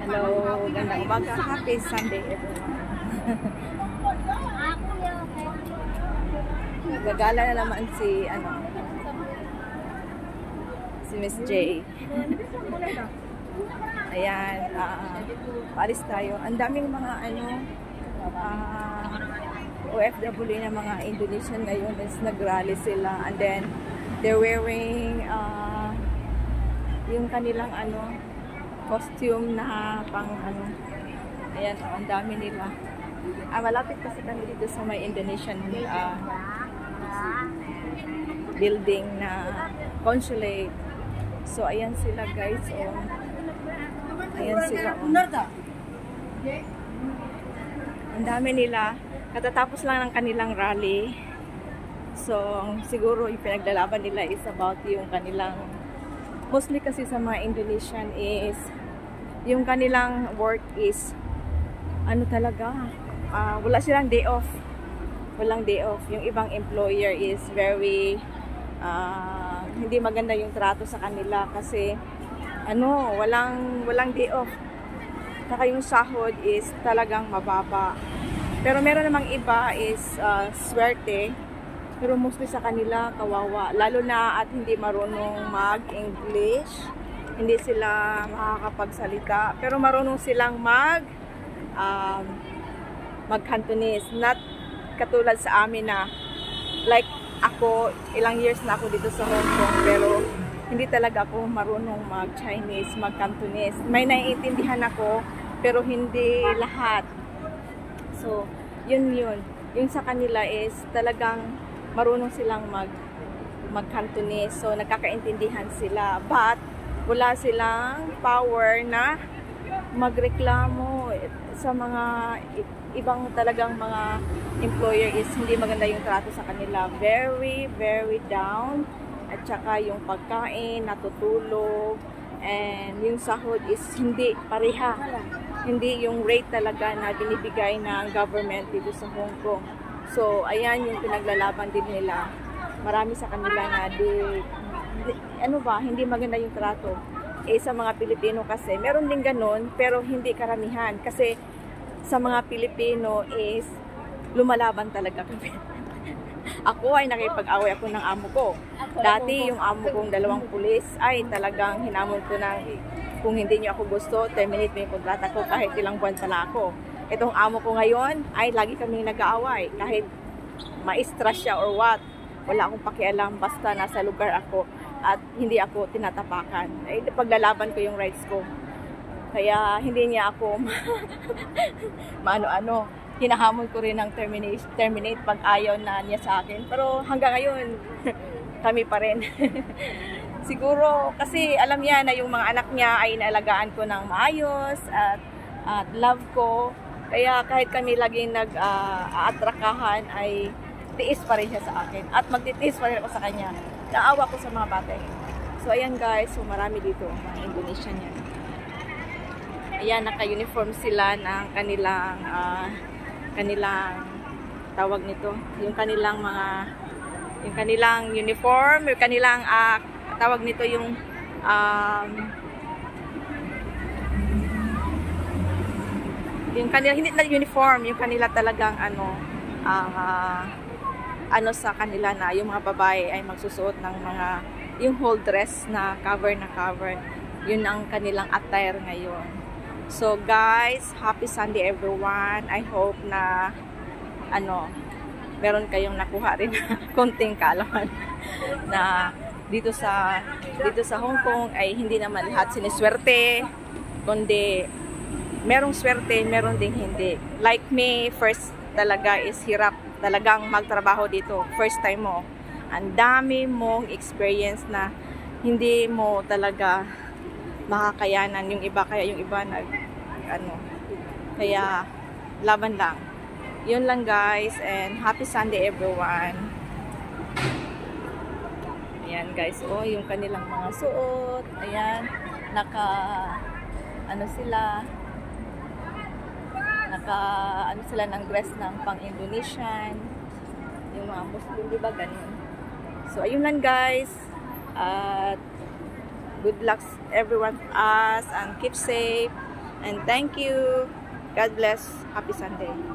Hello, gandang umaga. Happy Sunday everyone. Gagala na naman si Miss J. Ayan, paalis tayo. Ang daming mga OFW na mga Indonesian ngayon is nag-rally sila, and then they're wearing yung kanilang costume na pang ayan, ang dami nila. Malapit kasi kami dito sa may Indonesian building na consulate. So ayan sila guys, ayan sila. Ang dami nila. Katatapos lang ng kanilang rally. So siguro yung pinaglalaban nila is about yung kanilang, mostly kasi sa mga Indonesian is yung kanilang work is talaga, wala silang day off. Walang day off. Yung ibang employer is very hindi maganda yung trato sa kanila kasi walang day off. Saka yung sahod is talagang mababa. Pero meron namang iba is swerte. Pero mostly sa kanila, kawawa. Lalo na at hindi marunong mag-English. Hindi sila makakapagsalita. Pero marunong silang mag-Cantonese. Not katulad sa amin na, like ako, ilang years na ako dito sa Hong Kong. Pero hindi talaga ako marunong mag-Chinese, mag-Cantonese. May naiintindihan ako, pero hindi lahat. So, yun. Yung sa kanila is talagang marunong silang mag-Cantonese. So, nagkakaintindihan sila. But, wala silang power na magreklamo sa mga ibang talagang mga employer is hindi maganda yung trato sa kanila. Very, very down. At saka yung pagkain, natutulog, and yung sahod is hindi pareha. Hindi yung rate talaga na binibigay ng government dito sa Hong Kong. So, ayan yung pinaglalaban din nila. Marami sa kanila na hindi maganda yung trato. Sa mga Pilipino kasi, meron din ganun, pero hindi karamihan. Kasi sa mga Pilipino is lumalaban talaga kami. Ako ay nakipag-away ako ng amo ko. Dati yung amo kong 2 pulis ay talagang hinamon ko ng kung hindi niyo ako gusto, terminate mo yung kontrata ko kahit ilang buwan pala ako. Itong amo ko ngayon ay lagi kaming nag-aaway. Kahit ma-stress siya or what, wala akong pakialam basta nasa lugar ako at hindi ako tinatapakan. Paglalaban ko yung rights ko. Kaya hindi niya ako hinahamon ko rin ng terminate pag ayaw na niya sa akin. Pero hanggang ngayon, kami pa rin. Siguro, kasi alam niya na yung mga anak niya ay inaalagaan ko ng maayos at love ko. Kaya kahit kami laging nag-aatrakahan ay tiis pa rin siya sa akin. At magtitiis pa rin ako sa kanya. Naawa ko sa mga bata. So ayan guys, so marami dito, mga Indonesian yan. Ayan, naka-uniform sila ng kanilang tawag nito, yung kanilang uniform, yung kanilang tawag nito yung kanila, hindi na uniform, yung kanila talagang sa kanila na yung mga babae ay magsusuot ng yung whole dress na cover. Yun ang kanilang attire ngayon. So guys, happy Sunday everyone. I hope na meron kayong nakuha rin konting kaalaman na dito sa Hong Kong ay hindi naman lahat siniswerte, kundi merong swerte, meron ding hindi. Like me, first talaga is hirap talagang magtrabaho dito. First time mo. Ang dami mong experience na hindi mo talaga makakayanan. Yung iba kaya laban lang. Yun lang guys, and happy Sunday everyone. Ayan guys, yung kanilang mga suot. Ayan, sila ng dress ng pang-Indonesian. Yung mga Muslim, diba ganun? So ayun lang guys. At good luck everyone to us and keep safe. And thank you. God bless. Happy Sunday.